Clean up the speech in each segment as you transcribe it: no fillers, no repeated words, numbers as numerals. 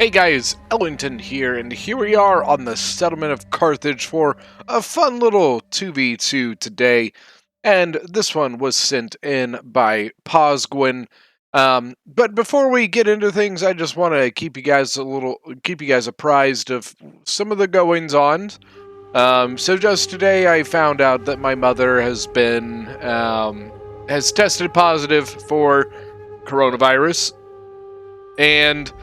Hey guys, Ellington here, and here we are on the settlement of Carthage for a fun little 2v2 today. And this one was sent in by Posgwin. But before we get into things, I just want to keep you guys apprised of some of the goings on. So just today, I found out that my mother has tested positive for coronavirus, and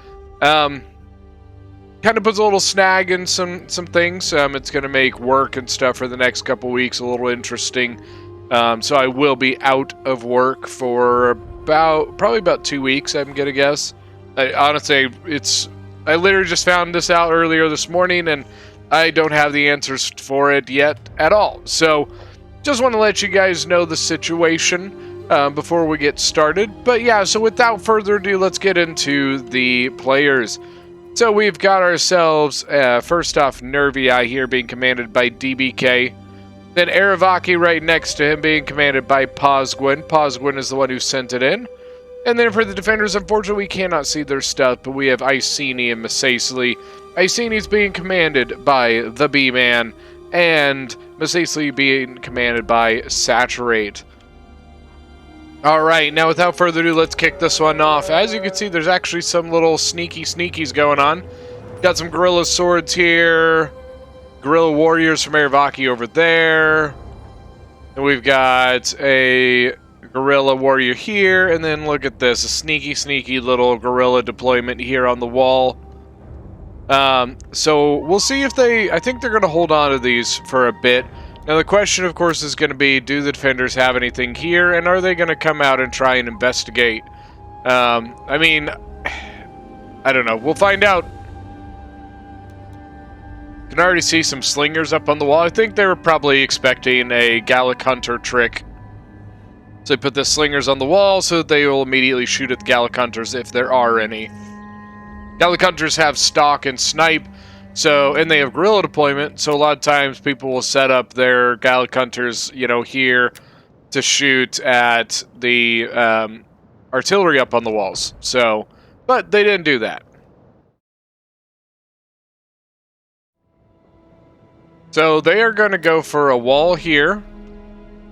kind of puts a little snag in some things. It's going to make work and stuff for the next couple weeks a little interesting. So I will be out of work for probably about 2 weeks, I'm going to guess. Honestly, I literally just found this out earlier this morning, and I don't have the answers for it yet at all. So just want to let you guys know the situation before we get started. But yeah, so without further ado, let's get into the players. So we've got ourselves, first off, Nervii here being commanded by DBK. Then Aravaki right next to him being commanded by Posgwin. Posgwin is the one who sent it in. And then for the defenders, unfortunately, we cannot see their stuff, but we have Iceni and Masacely. Iceni's being commanded by the B-Man, and Masacely being commanded by Saturate. Alright, now without further ado, let's kick this one off. As you can see, there's actually some little sneakies going on. Got some gorilla swords here. Gorilla warriors from Aravaki over there. And we've got a gorilla warrior here. And then look at this, a sneaky little gorilla deployment here on the wall. So we'll see if I think they're going to hold on to these for a bit. Now the question, of course, is going to be, do the defenders have anything here, and are they going to come out and try and investigate? I mean, I don't know. We'll find out. Can already see some slingers up on the wall. I think they were probably expecting a Gallic Hunter trick. So they put the slingers on the wall so that they will immediately shoot at the Gallic Hunters if there are any. Gallic Hunters have stalk and snipe. So, and they have guerrilla deployment, so a lot of times people will set up their Gallic Hunters, here to shoot at the artillery up on the walls. So, but they didn't do that. So they are going to go for a wall here.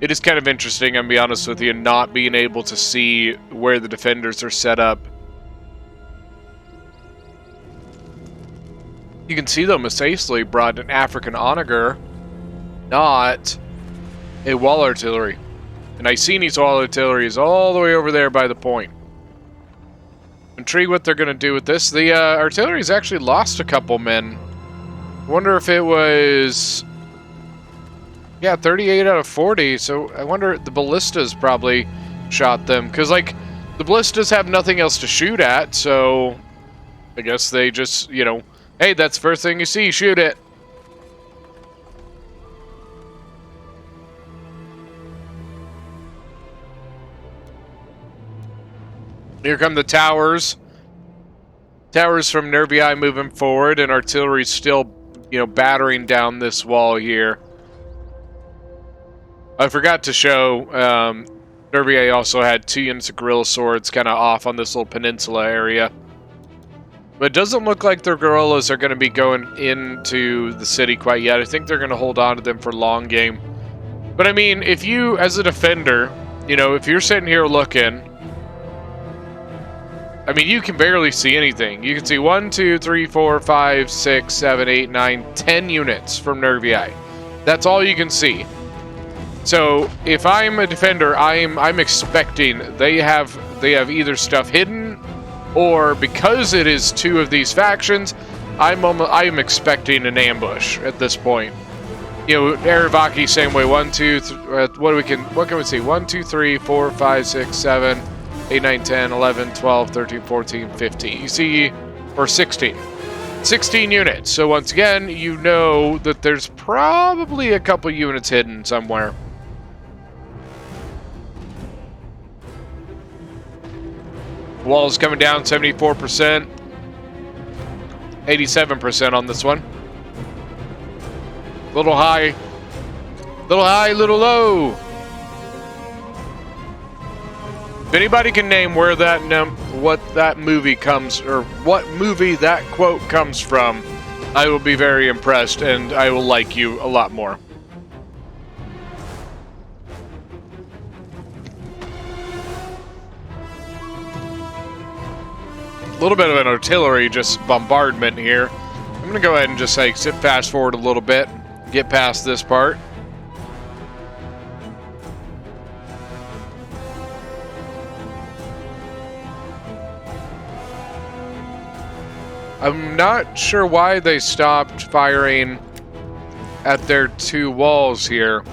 It is kind of interesting, I'm going to be honest with you, not being able to see where the defenders are set up. You can see, though, Masacely brought an African onager, not a wall artillery. And Iceni's wall artillery is all the way over there by the point. Intrigued what they're going to do with this. The artillery's actually lost a couple men. I wonder if it was... Yeah, 38 out of 40. So I wonder, the ballistas probably shot them. Because, like, the ballistas have nothing else to shoot at, so I guess they just, hey, that's the first thing you see, shoot it. Here come the towers. Towers from Nervii moving forward, and artillery's still, battering down this wall here. I forgot to show, Nervii also had 2 units of guerrilla swords kind of off on this little peninsula area. But it doesn't look like their guerrillas are going to be going into the city quite yet. I think they're going to hold on to them for long game. But I mean, if you, as a defender, if you're sitting here looking, I mean, you can barely see anything. You can see 1, 2, 3, 4, 5, 6, 7, 8, 9, 10 units from Nervii. That's all you can see. So if I'm a defender, I'm expecting they have either stuff hidden, or because it is 2 of these factions, I'm expecting an ambush at this point. Aravaki same way. 1, 2, what can we see? 1, 2, 3, 4, 5, 6, 7, 8, 9, 10, 11, 12, 13, 14, 15. You see, or 16. 16 units. So once again, you know that there's probably a couple units hidden somewhere. Wall's coming down 74%. 87% on this one. Little high. Little high, little low. If anybody can name where that what that movie comes, or what movie that quote comes from, I will be very impressed, and I will like you a lot more. A little bit of an artillery just bombardment here. I'm gonna go ahead and just like fast forward a little bit, get past this part. I'm not sure why they stopped firing at their two walls here.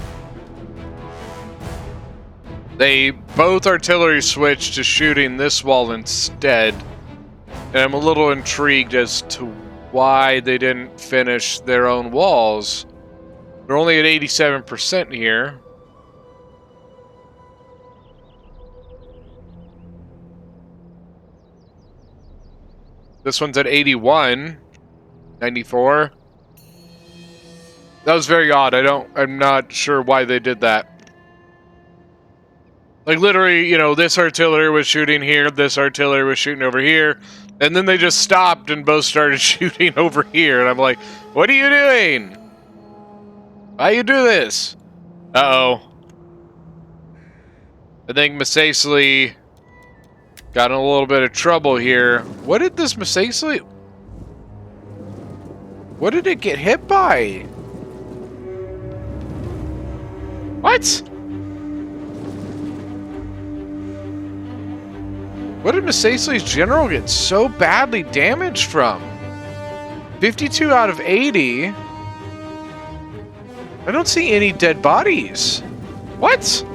They both artillery switched to shooting this wall instead. And I'm a little intrigued as to why they didn't finish their own walls. They're only at 87% here. This one's at 81, 94. That was very odd. I'm not sure why they did that. Like literally, you know, this artillery was shooting here, this artillery was shooting over here, and then they just stopped and both started shooting over here. And I'm like, what are you doing? Why you do this? Uh-oh. I think Masacely got in a little bit of trouble here. What did this Masacely... What did it get hit by? What? What did Masacely's general get so badly damaged from? 52 out of 80? I don't see any dead bodies. What?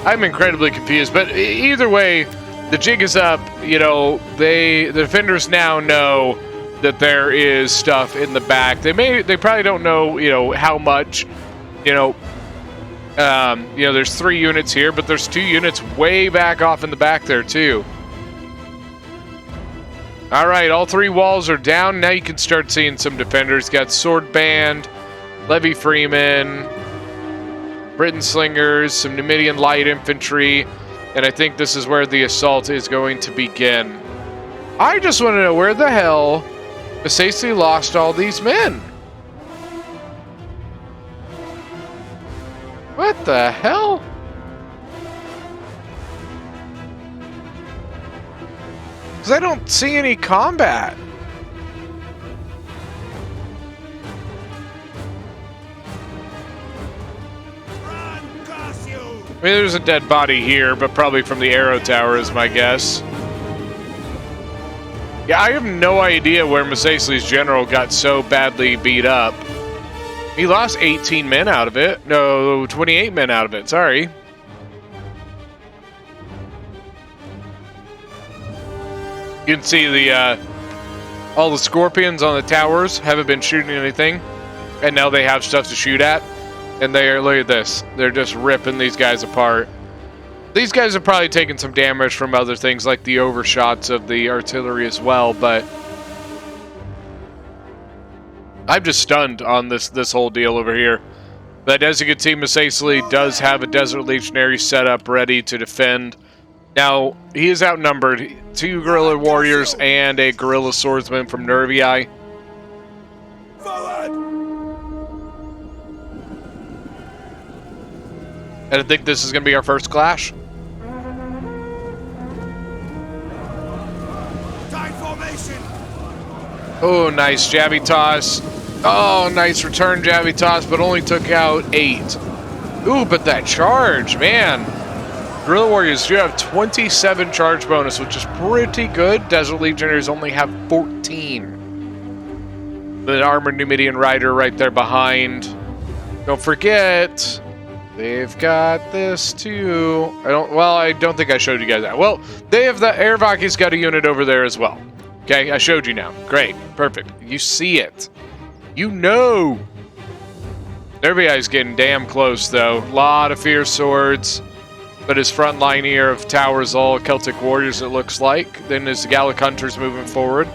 I'm incredibly confused, but either way, the jig is up. You know, the defenders now know that there is stuff in the back. They probably don't know, you know, how much, you know, there's 3 units here, but there's 2 units way back off in the back there too. All right, all 3 walls are down. Now you can start seeing some defenders. Got Sword Band, Levy Freeman, Britain Slingers, some Numidian light infantry, and I think this is where the assault is going to begin. I just want to know where the hell Masacely lost all these men. What the hell? Because I don't see any combat. I mean, there's a dead body here, but probably from the arrow tower is my guess. Yeah, I have no idea where Masacely's general got so badly beat up. He lost 18 men out of it. No, 28 men out of it, sorry. You can see the all the scorpions on the towers haven't been shooting anything, and now they have stuff to shoot at. And they are, look at this, they're just ripping these guys apart. These guys have probably taken some damage from other things like the overshots of the artillery as well, but I'm just stunned on this whole deal over here. But as you can see, Masacely does have a Desert Legionary set up ready to defend. Now, he is outnumbered. 2 guerrilla warriors and a guerrilla swordsman from Nervii. And I think this is going to be our first clash. Oh, nice jabby toss. Oh, nice return jabby toss, but only took out 8. Ooh, but that charge, man. Guerrilla Warriors do have 27 charge bonus, which is pretty good. Desert Legionnaires only have 14. The Armored Numidian Rider right there behind. Don't forget, they've got this too. I don't think I showed you guys that. Well, they have the Airvaki's got a unit over there as well. Okay, I showed you now. Great, perfect. You see it. You know. Nervii is getting damn close though. A lot of fierce swords. But his front line here of towers all Celtic warriors, it looks like. Then his Gallic hunters moving forward.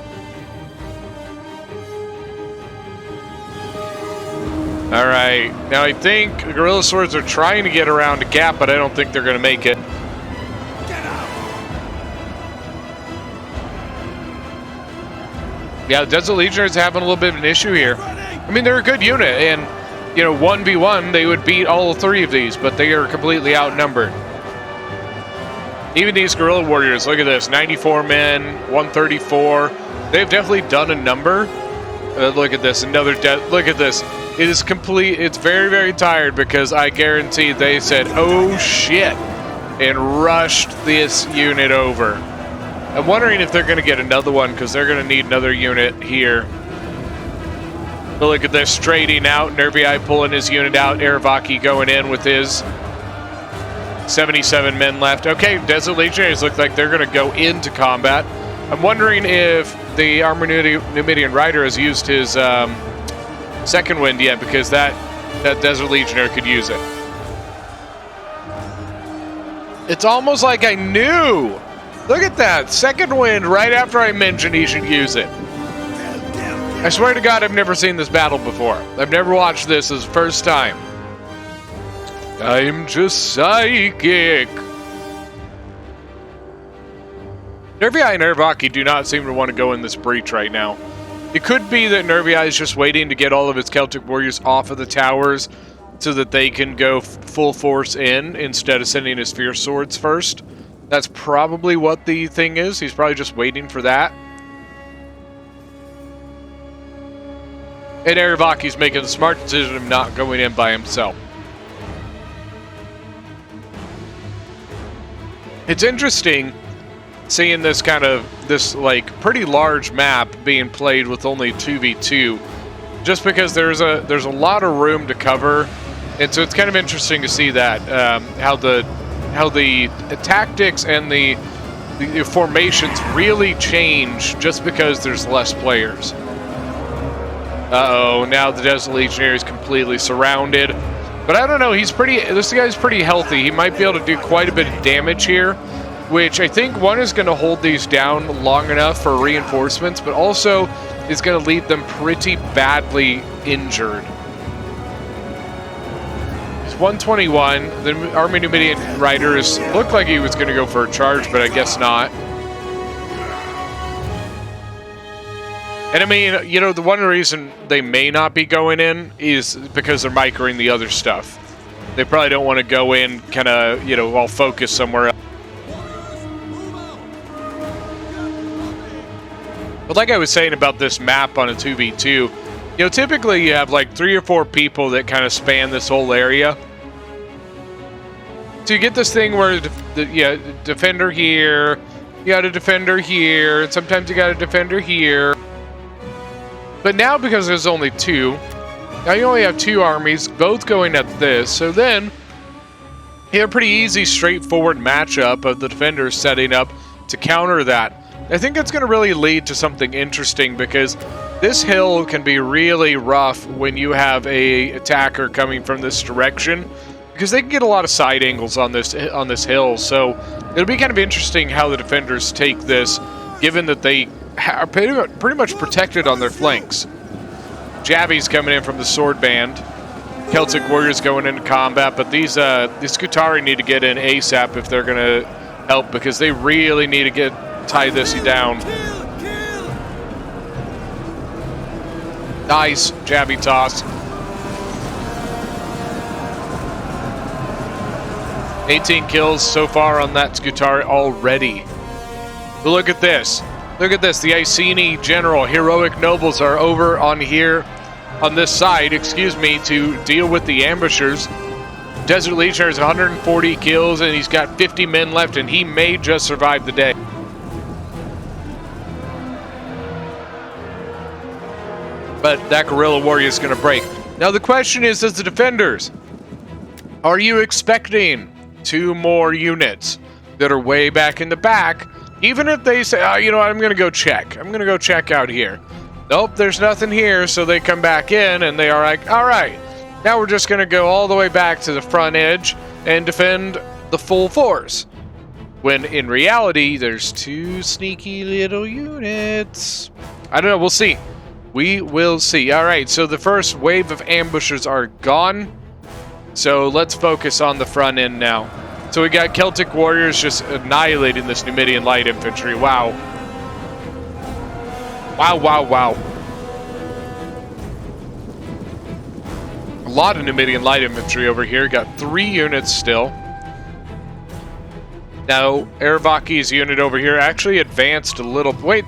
All right, now I think the Guerrilla Swords are trying to get around a gap, but I don't think they're going to make it. Yeah, the Desert Legionnaires having a little bit of an issue here. I mean, they're a good unit, and, you know, 1v1, they would beat all three of these, but they are completely outnumbered. Even these Guerrilla Warriors, look at this, 94 men, 134. They've definitely done a number. Look at this, look at this. It is complete, it's very, very tired because I guarantee they said, oh shit, and rushed this unit over. I'm wondering if they're going to get another one because they're going to need another unit here. But look at this, trading out. Nervii pulling his unit out. Aravaki going in with his 77 men left. Okay, Desert Legionnaires look like they're going to go into combat. I'm wondering if the Armored Numidian Rider has used his second wind yet, because that Desert Legionnaire could use it. It's almost like I knew. Look at that, second wind right after I mentioned he should use it. I swear to God, I've never seen this battle before. I've never watched this as the first time. I'm just psychic. Nervii and Aravaki do not seem to want to go in this breach right now. It could be that Nervii is just waiting to get all of his Celtic warriors off of the towers so that they can go full force in instead of sending his fierce swords first. That's probably what the thing is. He's probably just waiting for that. And Aravaki's making the smart decision of not going in by himself. It's interesting seeing this kind of, like pretty large map being played with only 2v2, just because there's a lot of room to cover, and so it's kind of interesting to see that how the tactics and the formations really change just because there's less players. Uh-oh, now the Desert Legionnaire is completely surrounded. But I don't know, this guy's pretty healthy. He might be able to do quite a bit of damage here, which I think, one, is going to hold these down long enough for reinforcements, but also is going to leave them pretty badly injured. He's 121. The Army Numidian Riders looked like he was going to go for a charge, but I guess not. And I mean, you know, the one reason they may not be going in is because they're microing the other stuff. They probably don't want to go in kind of, you know, all focused somewhere else. But like I was saying about this map on a 2v2, you know, typically you have like 3 or 4 people that kind of span this whole area. So you get this thing where defender here, you got a defender here, and sometimes you got a defender here. But now, because there's only 2, now you only have 2 armies, both going at this. So then, you have a pretty easy, straightforward matchup of the defenders setting up to counter that. I think it's going to really lead to something interesting, because this hill can be really rough when you have a attacker coming from this direction, because they can get a lot of side angles on this hill. So it'll be kind of interesting how the defenders take this, given that they are pretty much protected on their flanks. Jabby's coming in from the sword band. Celtic warriors going into combat, but these Skutari need to get in ASAP if they're going to help, because they really need to tie this down. Nice Jabby toss. 18 kills so far on that Skutari already. But look at this. Look at this. The Iceni general, heroic nobles, are over on here, on this side, excuse me, to deal with the ambushers. Desert Legionnaire has 140 kills, and he's got 50 men left, and he may just survive the day. But that guerrilla warrior is going to break. Now the question is, as the defenders, are you expecting 2 more units that are way back in the back? Even if they say, oh, you know what, I'm going to go check. I'm going to go check out here. Nope, there's nothing here, so they come back in, and they are like, all right, now we're just going to go all the way back to the front edge and defend the full force. When in reality, there's 2 sneaky little units. I don't know, we'll see. We will see. All right, so the first wave of ambushers are gone. So let's focus on the front end now. So we got Celtic warriors just annihilating this Numidian light infantry. Wow. Wow, wow, wow. A lot of Numidian light infantry over here. Got 3 units still. Now, Ervaki's unit over here actually advanced a little. Wait.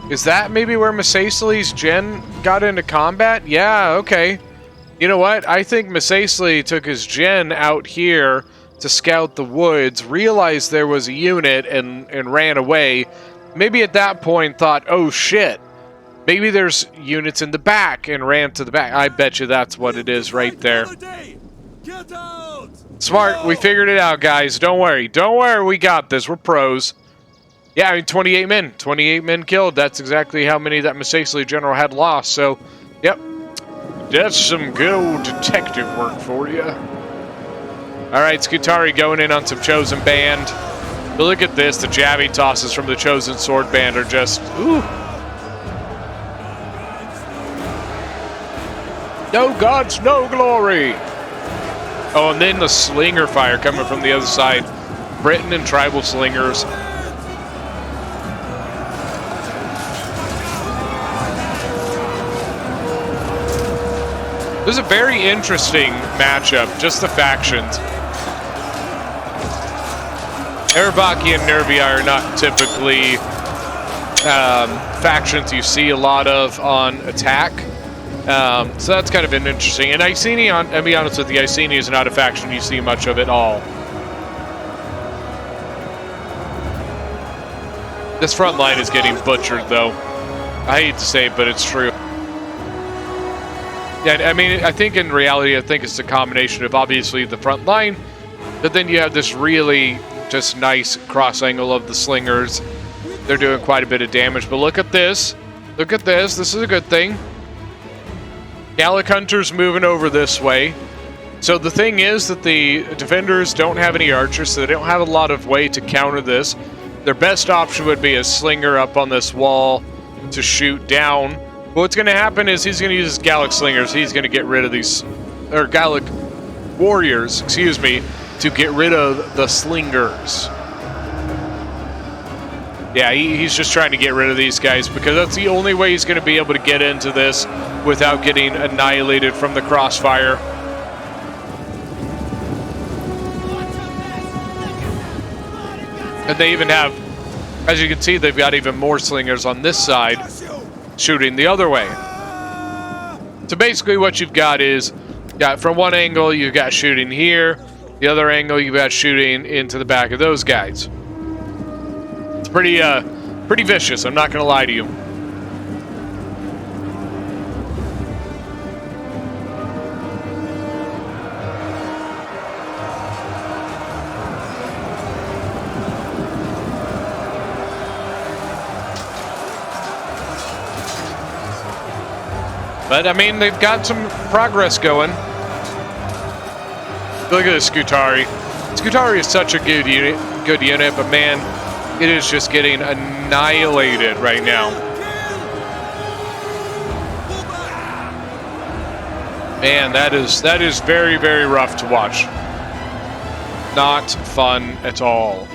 Is that maybe where Masacely's gen got into combat? Yeah, okay. You know what? I think Masacely took his gen out here to scout the woods, realized there was a unit, and ran away. Maybe at that point thought, oh shit, maybe there's units in the back, and ran to the back. I bet you that's what it is right there. Smart, we figured it out, guys. Don't worry. Don't worry, we got this. We're pros. Yeah, I mean, 28 men. 28 men killed. That's exactly how many that Masacely general had lost. So, yep. That's some good old detective work for you. Alright, Scutari going in on some Chosen Band. But look at this. The jabbing tosses from the Chosen Sword Band are just... ooh. No gods, no glory. Oh, and then the Slinger fire coming from the other side. Britain and tribal slingers. This is a very interesting matchup, just the factions. Ervaki and Nervii are not typically factions you see a lot of on attack. So that's kind of an interesting. And Iceni, I'll be honest with you, Iceni is not a faction you see much of at all. This front line is getting butchered, though. I hate to say it, but it's true. Yeah, I mean, I think in reality, I think it's a combination of obviously the front line, but then you have this really just nice cross angle of the slingers. They're doing quite a bit of damage, but look at this. Look at this. This is a good thing. Gallic Hunters moving over this way. So the thing is that the defenders don't have any archers, so they don't have a lot of way to counter this. Their best option would be a slinger up on this wall to shoot down. What's going to happen is he's going to use his Gallic Slingers. He's going to get rid of these, or Gallic Warriors, excuse me, to get rid of the Slingers. Yeah, he's just trying to get rid of these guys because that's the only way he's going to be able to get into this without getting annihilated from the crossfire. And they even have, as you can see, they've got even more Slingers on this side shooting the other way. So basically what you've got is, from one angle you've got shooting here, the other angle you've got shooting into the back of those guys. It's pretty vicious, I'm not going to lie to you. But, I mean, they've got some progress going. Look at this Scutari. Scutari is such a good unit, but man, it is just getting annihilated right now. Man, that is very, very rough to watch. Not fun at all.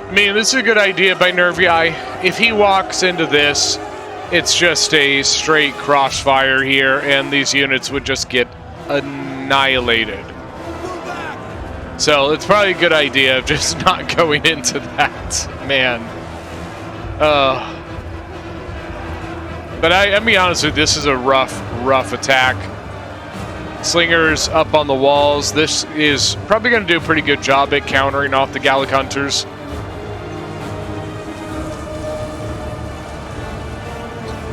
I mean, this is a good idea by Nervii. If he walks into this, it's just a straight crossfire here, and these units would just get annihilated. So it's probably a good idea of just not going into that, man. But I'll be honest with you, this is a rough attack. Slingers up on the walls. This is probably going to do a pretty good job at countering off the Gallic Hunters.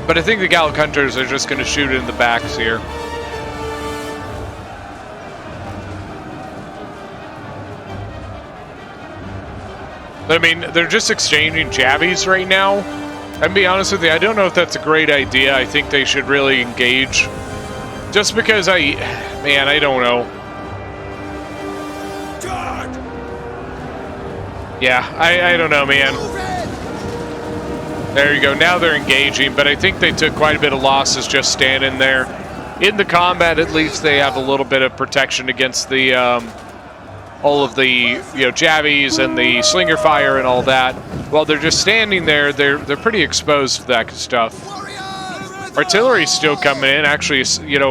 But I think the Gallic Hunters are just going to shoot in the backs here. But I mean, they're just exchanging jabbies right now. And be honest with you, I don't know if that's a great idea. I think they should really engage. Just because man, I don't know. Yeah, I don't know, man. There you go. Now they're engaging, but I think they took quite a bit of losses just standing there. In the combat, at least they have a little bit of protection against the all of the jabbies and the slinger fire and all that. While they're just standing there, they're pretty exposed to that stuff. Artillery's still coming in, actually,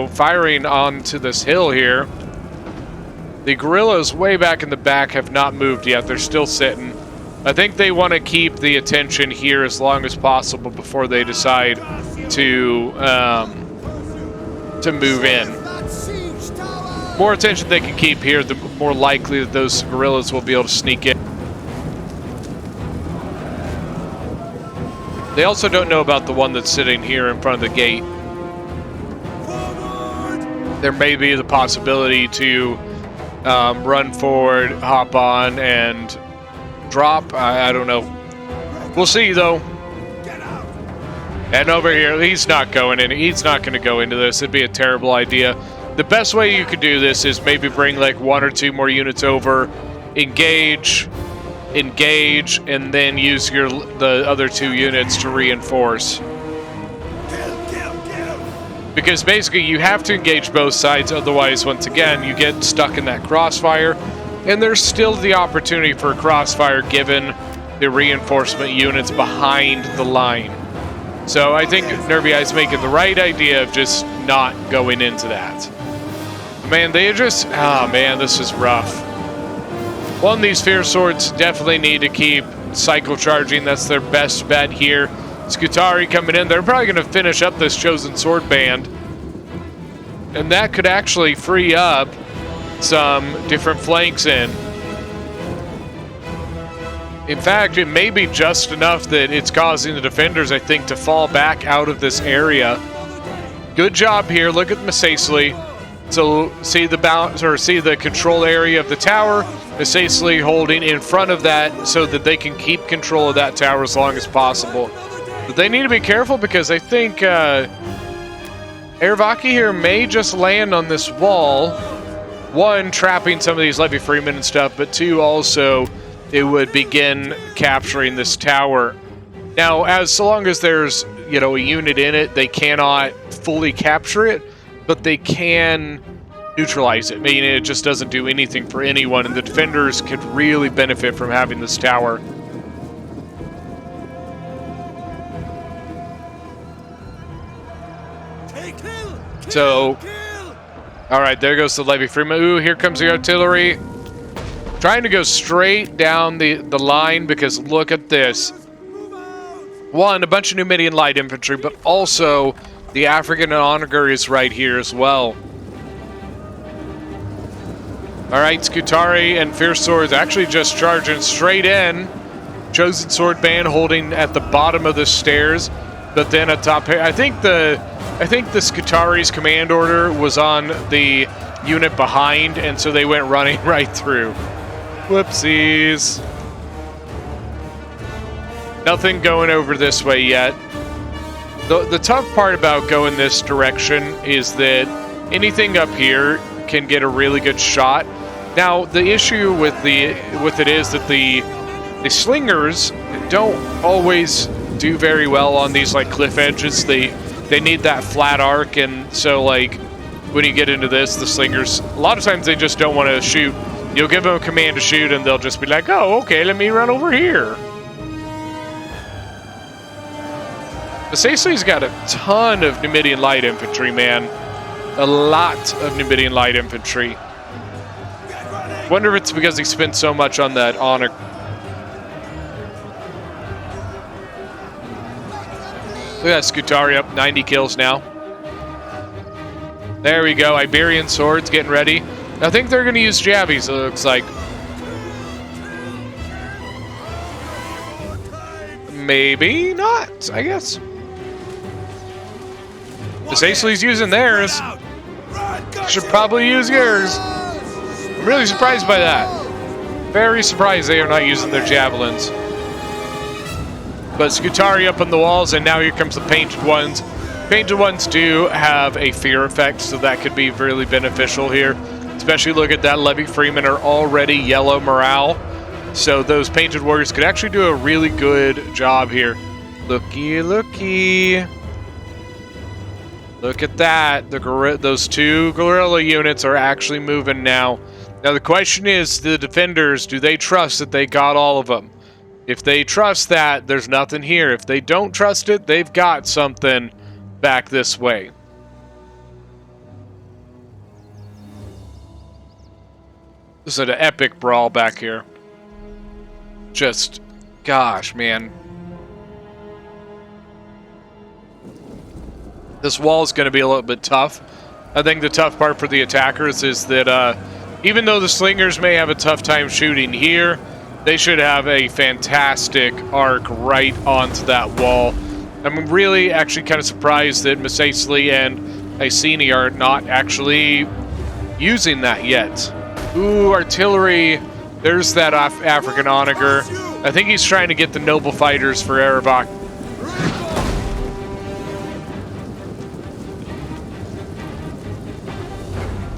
firing onto this hill here. The guerrillas way back in the back have not moved yet. They're still sitting. I think they want to keep the attention here as long as possible before they decide to move in. More attention they can keep here, the more likely that those guerrillas will be able to sneak in. They also don't know about the one that's sitting here in front of the gate. There may be the possibility to run forward, hop on, and drop. I don't know. We'll see, though. And over here, he's not going in. He's not going to go into this. It'd be a terrible idea. The best way you could do this is maybe bring like 1 or 2 more units over, engage, and then use the other 2 units to reinforce. Because basically you have to engage both sides, otherwise once again you get stuck in that crossfire, and there's still the opportunity for a crossfire given the reinforcement units behind the line. So I think Nervii is making the right idea of just not going into that. Man, they just, man, this is rough. One of these Fierce Swords definitely need to keep cycle charging. That's their best bet here. Scutari coming in. They're probably going to finish up this Chosen Sword Band. And that could actually free up some different flanks in. In fact, it may be just enough that it's causing the defenders, I think, to fall back out of this area. Good job here. Look at Masacely. So see the balance, or see the control area of the tower. Masacely holding in front of that so that they can keep control of that tower as long as possible. But they need to be careful because I think Airvaki here may just land on this wall. 1, trapping some of these Levy Freemen and stuff, but 2, also it would begin capturing this tower. Now, so long as there's a unit in it, they cannot fully capture it, but they can neutralize it. I mean, it just doesn't do anything for anyone, and the defenders could really benefit from having this tower. So, all right, there goes the Levy Freeman. Ooh, here comes the artillery. Trying to go straight down the line because look at this. 1, a bunch of Numidian light infantry, but also the African Onager is right here as well. All right, Scutari and Fierce Swords actually just charging straight in. Chosen Sword Band holding at the bottom of the stairs, but then at top here, I think the Scutari's command order was on the unit behind, and so they went running right through. Whoopsies. Nothing going over this way yet. The tough part about going this direction is that anything up here can get a really good shot. Now, the issue with it is that the slingers don't always do very well on these like cliff edges. They need that flat arc, and so like when you get into this, the slingers a lot of times they just don't want to shoot. You'll give them a command to shoot, and they'll just be like, "Oh, okay, let me run over here." Masacely's got a ton of Numidian light infantry, man. A lot of Numidian light infantry. Wonder if it's because he spent so much on that honor. Look at that Scutari up 90 kills now. There we go. Iberian swords getting ready. I think they're going to use jabbies, it looks like. Maybe not, I guess. Masacely's using theirs. Should probably use yours. I'm really surprised by that. Very surprised they are not using their javelins. But Scutari up on the walls, and now here comes the Painted Ones. Painted Ones do have a fear effect, so that could be really beneficial here. Especially look at that, Levy Freeman are already yellow morale. So those Painted Warriors could actually do a really good job here. Looky, looky. Look at that. Those two guerrilla units are actually moving now. Now the question is, the defenders, do they trust that they got all of them? If they trust that, there's nothing here. If they don't trust it, they've got something back this way. This is an epic brawl back here. Just, gosh, man. This wall is going to be a little bit tough. I think the tough part for the attackers is that even though the Slingers may have a tough time shooting here, they should have a fantastic arc right onto that wall. I'm really actually kind of surprised that Masacely and Iceni are not actually using that yet. Ooh, artillery. There's that African onager. I think he's trying to get the noble fighters for Erebach.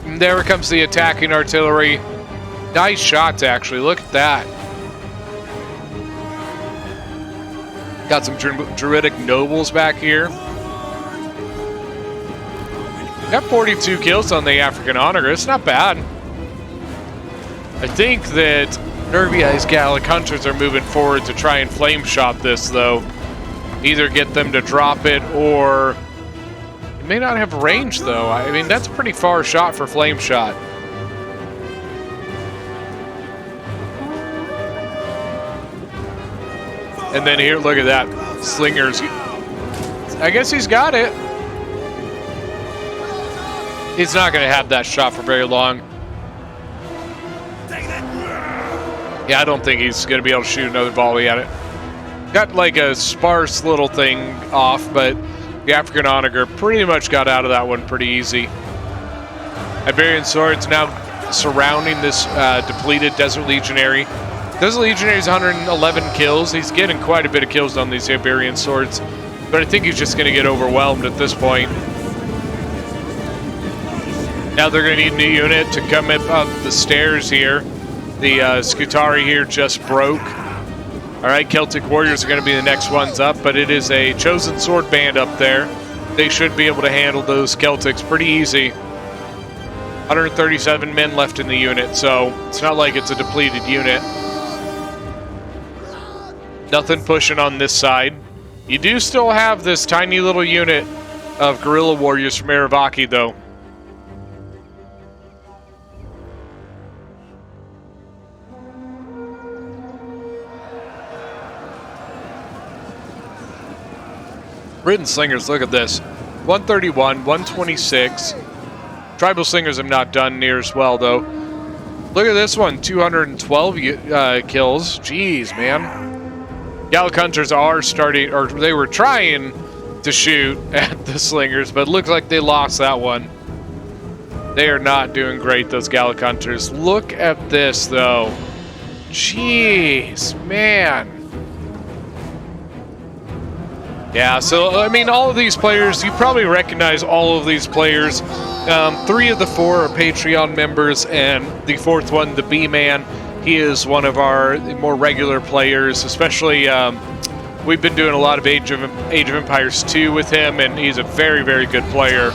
And there comes the attacking artillery. Nice shots, actually. Look at that. Got some druidic nobles back here. Got 42 kills on the African onager. It's not bad. I think that Nerviai's Gallic Hunters are moving forward to try and flame shot this, though. Either get them to drop it, or it may not have range, though. I mean, that's a pretty far shot for flame shot. And then here, look at that. Slingers. I guess he's got it. He's not going to have that shot for very long. Yeah, I don't think he's going to be able to shoot another volley at it. Got like a sparse little thing off, but the African onager pretty much got out of that one pretty easy. Iberian Swords now surrounding this depleted Desert Legionary. Desert Legionary's 111 kills. He's getting quite a bit of kills on these Iberian Swords, but I think he's just going to get overwhelmed at this point. Now they're going to need a new unit to come up the stairs here. The Scutari here just broke. All right, Celtic Warriors are going to be the next ones up, but it is a chosen sword band up there. They should be able to handle those Celtics pretty easy. 137 men left in the unit, so it's not like it's a depleted unit. Nothing pushing on this side. You do still have this tiny little unit of guerrilla warriors from Erebach, though. Britain Slingers, look at this. 131, 126. Tribal Slingers have not done near as well, though. Look at this one, 212 kills. Jeez, man. Gallic Hunters are starting, or they were trying to shoot at the Slingers, but it looks like they lost that one. They are not doing great, those Gallic Hunters. Look at this, though. Jeez, man. Yeah, so, I mean, all of these players, you probably recognize all of these players. 3 of the 4 are Patreon members, and the 4th one, the B-Man, he is one of our more regular players, especially, we've been doing a lot of Age of Empires 2 with him, and he's a very, very good player.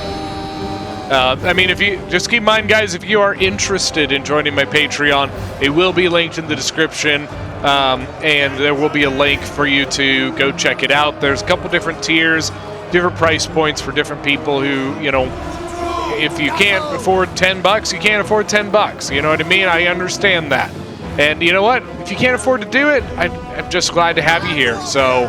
I mean, if you just keep in mind, guys, if you are interested in joining my Patreon, it will be linked in the description, and there will be a link for you to go check it out. There's a couple different tiers, different price points for different people who, you know, if you can't afford $10, you can't afford $10. You know what I mean? I understand that. And you know what? If you can't afford to do it, I'm just glad to have you here. So,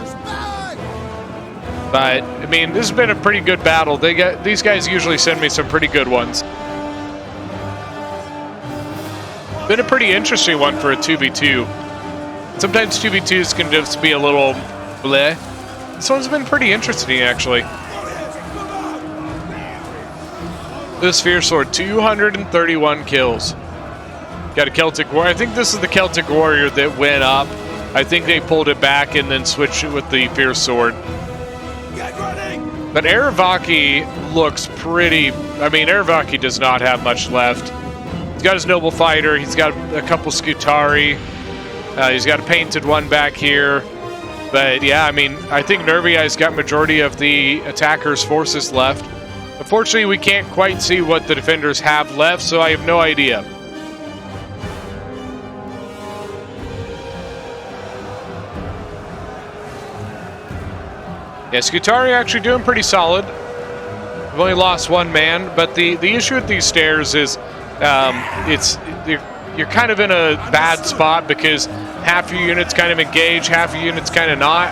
but I mean, this has been a pretty good battle. These guys usually send me some pretty good ones. Been a pretty interesting one for a 2v2. Sometimes 2v2s can just be a little bleh. This one's been pretty interesting, actually. This Sphere Sword, 231 kills. Got a Celtic Warrior. I think this is the Celtic Warrior that went up I think they pulled it back and then switched it with the Fierce Sword. But Aravaki looks pretty... I mean, Aravaki does not have much left. He's got his Noble Fighter. He's got a couple Scutari. He's got a painted one back here. But yeah, I mean, I think Nerviai's got majority of the attackers' forces left. Unfortunately, we can't quite see what the defenders have left, so I have no idea. Yeah, Scutari actually doing pretty solid. We've only lost one man, but the issue with these stairs is you're kind of in a bad spot because half your units kind of engage, half your units kind of not.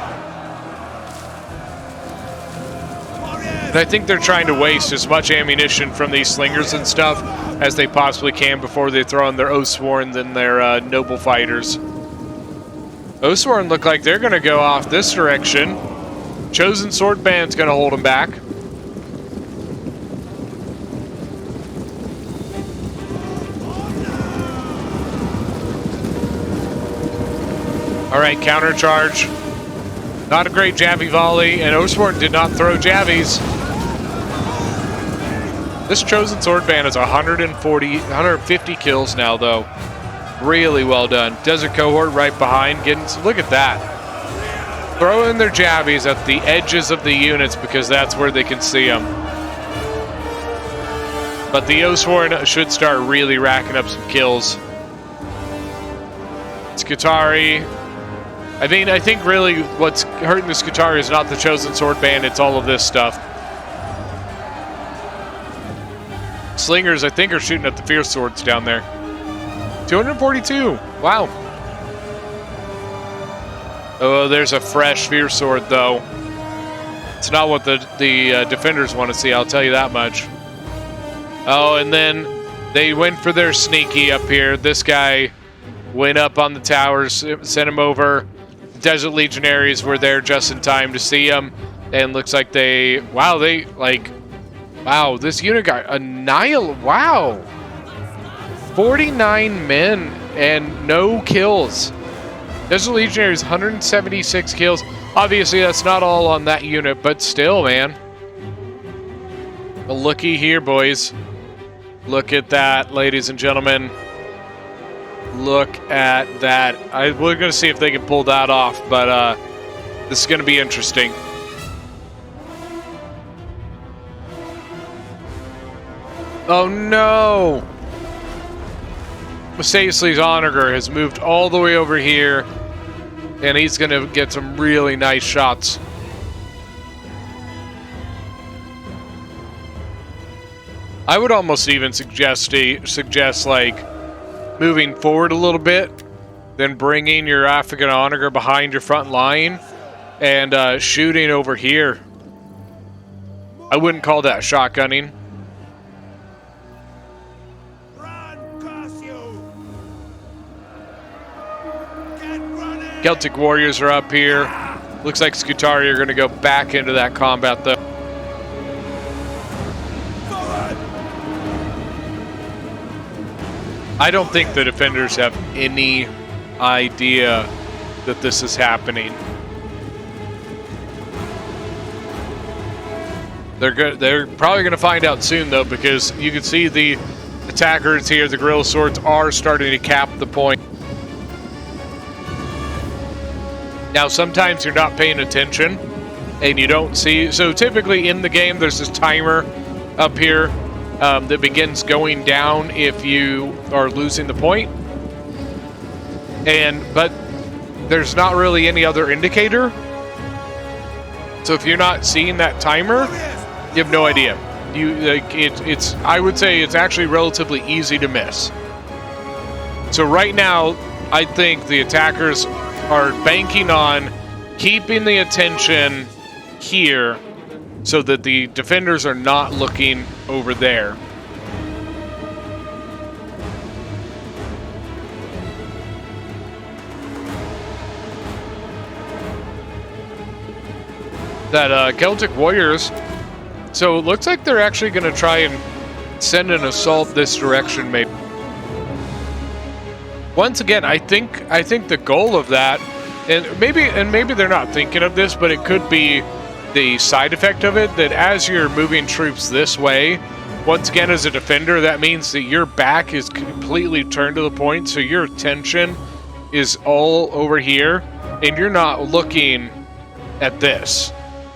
And I think they're trying to waste as much ammunition from these slingers and stuff as they possibly can before they throw in their Oathsworn and their Noble Fighters. Oathsworn look like they're going to go off this direction. Chosen Sword Band's going to hold them back. All right, counter charge. Not a great Javi volley, and Oathsworn did not throw Javies. This Chosen Sword Band is 150 kills now, though. Really well done. Desert Cohort right behind. Look at that. Throw in their Javies at the edges of the units because that's where they can see them. But the Oathsworn should start really racking up some kills. Scutari. I mean, I think really what's hurting the Scutari is not the Chosen Sword Band, it's all of this stuff. Slingers, I think, are shooting at the Fierce Swords down there. 242. Wow. Oh, there's a fresh Fierce Sword, though. It's not what the defenders want to see, I'll tell you that much. Oh, and then they went for their sneaky up here. This guy went up on the towers, sent him over. Desert Legionaries were there just in time to see him. And looks like they... Wow, wow, this unit got annihilated. Wow. 49 men and no kills. Desert Legionaries, 176 kills. Obviously, that's not all on that unit, but still, man. A looky here, boys. Look at that, ladies and gentlemen. Look at that. We're going to see if they can pull that off, but this is going to be interesting. Oh, no. Mastaisley's Onager has moved all the way over here, and he's going to get some really nice shots. I would almost even suggest like moving forward a little bit, then bringing your African Onager behind your front line and shooting over here. I wouldn't call that shotgunning. Celtic Warriors are up here. Looks like Scutari are going to go back into that combat, though. I don't think the defenders have any idea that this is happening. They're probably going to find out soon, though, because you can see the attackers here, the Guerrilla Swords, are starting to cap the point. Now, sometimes you're not paying attention, and you don't see... So, typically in the game, there's this timer up here that begins going down if you are losing the point. But there's not really any other indicator. So, if you're not seeing that timer, you have no idea. I would say it's actually relatively easy to miss. So, right now, I think the attackers are banking on keeping the attention here so that the defenders are not looking over there. That Celtic Warriors, so it looks like they're actually going to try and send an assault this direction, maybe. Once again, I think the goal of that And maybe they're not thinking of this, but it could be the side effect of it, that as you're moving troops this way, once again, as a defender, that means that your back is completely turned to the point, so your attention is all over here, and you're not looking at this.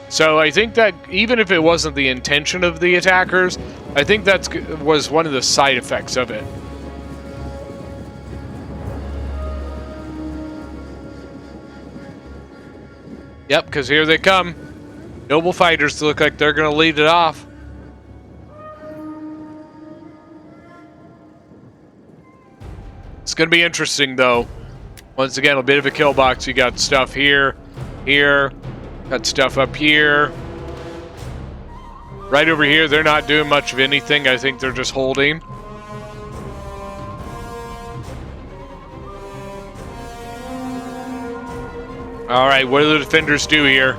So I think that even if it wasn't the intention of the attackers, I think that was one of the side effects of it. Yep, because here they come. Noble fighters look like they're going to lead it off. It's going to be interesting, though. Once again, a bit of a kill box. You got stuff here, here, got stuff up here. Right over here, they're not doing much of anything. I think they're just holding. All right, what do the defenders do here?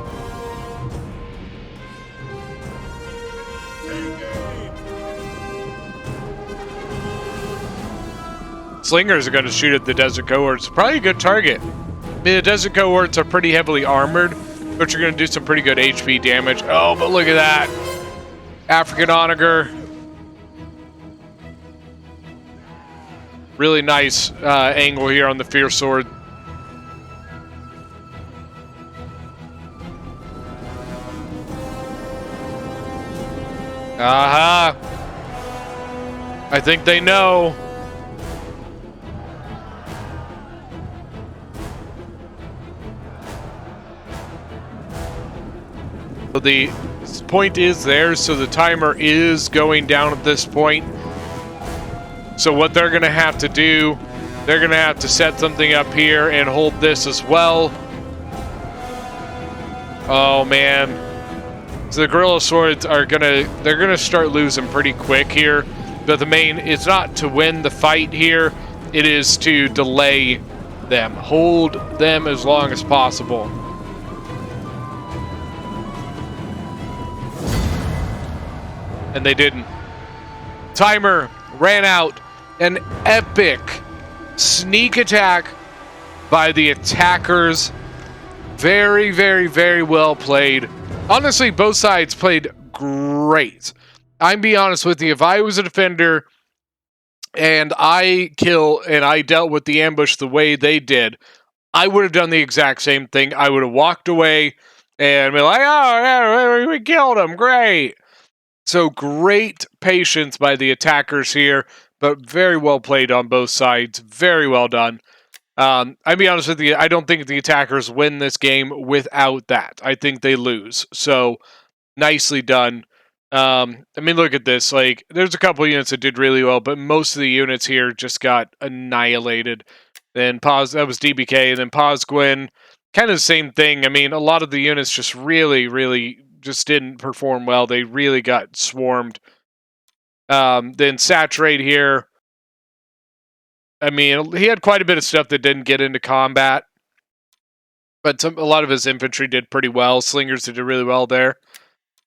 Slingers are going to shoot at the desert cohorts. Probably a good target. I mean, the desert cohorts are pretty heavily armored, but you're going to do some pretty good HP damage. Oh, but look at that. African onager. Really nice angle here on the Fierce Sword. Aha! I think they know. So the point is there, so the timer is going down at this point. So what they're going to have to do, they're going to have to set something up here and hold this as well. Oh, man. So the Gorilla Swords are they're gonna start losing pretty quick here. But the main, it's not to win the fight here, it is to delay them. Hold them as long as possible. And they didn't. Timer ran out. An epic sneak attack by the attackers. Very, very, very well played. Honestly, both sides played great. I'm be honest with you, if I was a defender and I dealt with the ambush the way they did, I would have done the exact same thing. I would have walked away and be like, oh, yeah, we killed him, great. So great patience by the attackers here, but very well played on both sides. Very well done. I'll be honest with you, I don't think the attackers win this game without that. I think they lose. So, nicely done. I mean, look at this. Like, there's a couple units that did really well, but most of the units here just got annihilated. Then that was DBK, and then Posgwin, kind of the same thing. I mean, a lot of the units just really, really just didn't perform well. They really got swarmed. Then Saturate here. I mean, he had quite a bit of stuff that didn't get into combat, but a lot of his infantry did pretty well. Slingers did really well there.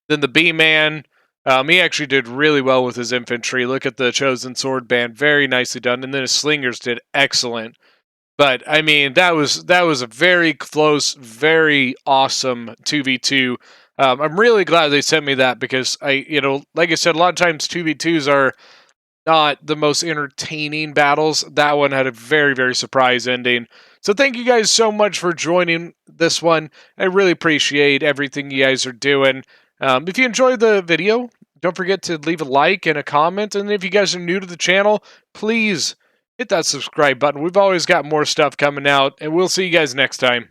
Then the B-Man, he actually did really well with his infantry. Look at the Chosen Sword Band, very nicely done. And then his Slingers did excellent. But I mean, that was a very close, very awesome 2v2. I'm really glad they sent me that because like I said, a lot of times 2v2s are not the most entertaining battles. That one had a very, very surprise ending. So thank you guys so much for joining this one. I really appreciate everything you guys are doing. If you enjoyed the video, don't forget to leave a like and a comment. And if you guys are new to the channel, please hit that subscribe button. We've always got more stuff coming out, and we'll see you guys next time.